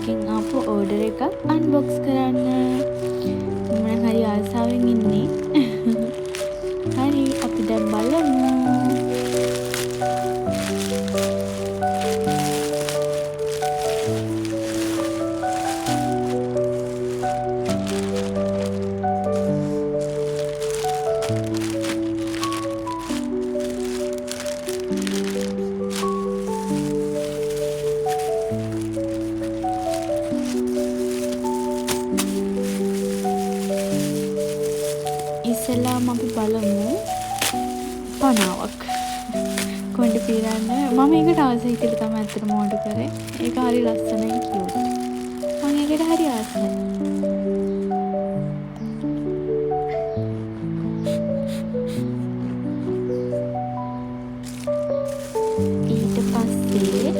එකෙන් ආපු ඕඩර් එකක් අන්බොක්ස් කරන්න. මම හරි ආසාවෙන් ඉන්නේ. හරි අපි දැන් බලමු. ඉස්සෙල්ලාම අපි බලමු පනාවක් කොණ්ඩේ පීරන්න. මම ඒකට ආසයි කියලා තමයි අතටම ඕඩර් කරේ. ඒක හරි ලස්සනයි කියුට්. මම ඒකට හරි ආසයි. ඊට පස්සේ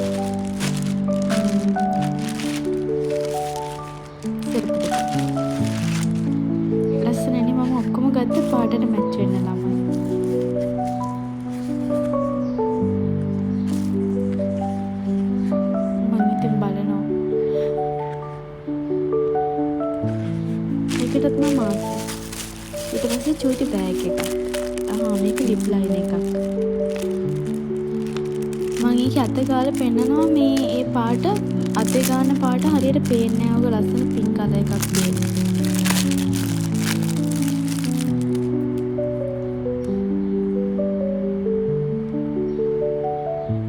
ලස්සනනේ. මම ඔක්කොම ගත්ත පාටට මැච් වෙන්න ළමයි. මම ඉතින් බලනවා. ඒකටත් මම ආසයි. ඊට පස්සේ චූටි බෑග් එකක්. මේක ලිප් ලයින් එකක්. මම ඒක අත ගාලා පෙන්නනවා. මේ ඒ පාට අතේ ගන්න පාට හරියට පේන්නේ නැහැ. ඔක ලස්සන පින්ක් කලර් එකක් තියෙනවා.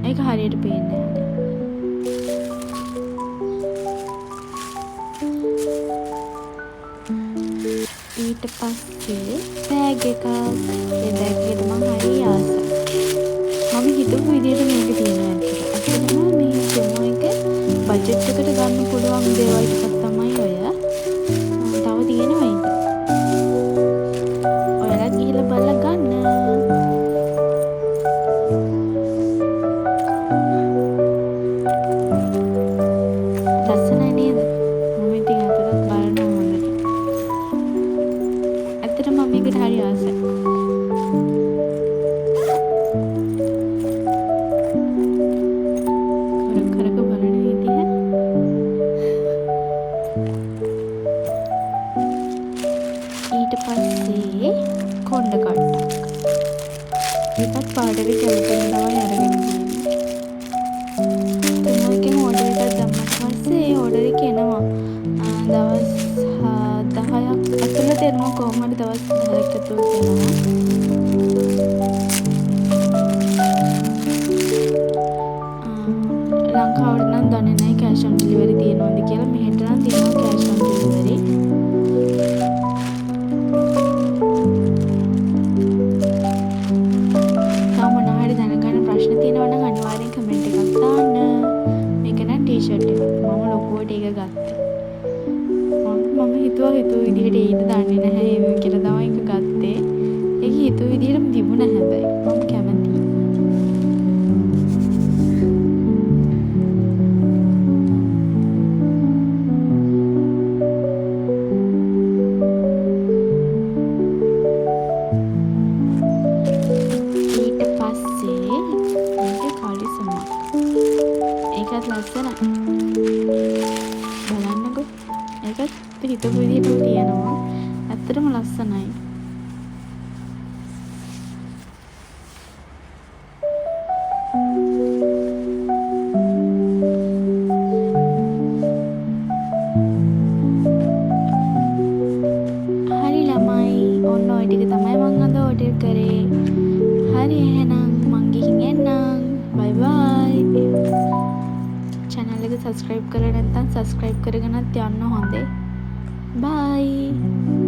ඒක හරියට පේන්නේ නැහැ. ඊට පස්සේ බෑග් එකක්. ඒ බෑග් එකට මම හරි ආසයි. මම හිතපු විදිහට මේක තියෙනවා ඇත්තට. අතනම මේ දෙමෝ එක බජට් එකට ගන්න පුළුවන් දේවල් ටිකක් තමයි ඔය. තව තියෙනවා ඒක. ඔයාලා ගිහලා බලලා ගන්න. ලස්සනයි නේද? මම ඉතින් අතට බලනවා හොඳට. ඇත්තටම මම මේකට හරි ආසයි. කරක බලන විදිහ. ඊට පස්සේ කොණ්ඩ කට්ටක්. ඒකත් පාඩක කැලපෙන තමයි අරගෙන තියෙන්නේ. එකෙන් ඕඩර් එකක් දැම්මට පස්සේ ඒ ඕඩර් එක එනවා. දවස් 10ක් ඇතුළත එනවා. කොහොම හරි දවස් 10ක් ඇතුළත එනවා. ලංකාවට නම් දන්නේ නැහැ කෑෂ් ඔන් ඩෙලිවරි තියෙනවද කියලා. මෙහෙට නම් තියෙනවා කෑෂ් ඔන් ඩෙලිවරි. තව මොනවා හරි දැනගන්න ප්‍රශ්න තියෙනවා නම් අනිවාර්යෙන් කමෙන්ට් එකක් දාන්න. මේක නම් ටී-ෂර්ට් එකක්. මම ලොකුවට ඒක ගත්තා. මම හිතුවා විදිහට ඒද දන්නේ නැහැ ඒ කියලා තමයි ඒක ගත්තේ. ඒක හිතුව විදිහටම තිබුණා හැබැයි. මම කැමතියි. ඒකත් ලස්සනයි. බලන්නකෝ. ඒකත් හිතපු විදිහටම තියෙනවා. ඇත්තටම ලස්සනයි. හරි ළමයි. ඔන්න ඔය ටික තමයි මම අද ඕඩර් කරේ. හරි එහෙනම් මං ගිහින් එන්නම්. බයි බයි. channel එක subscribe කරලා නැත්නම් subscribe කරගෙනත් යන්න හොඳේ. bye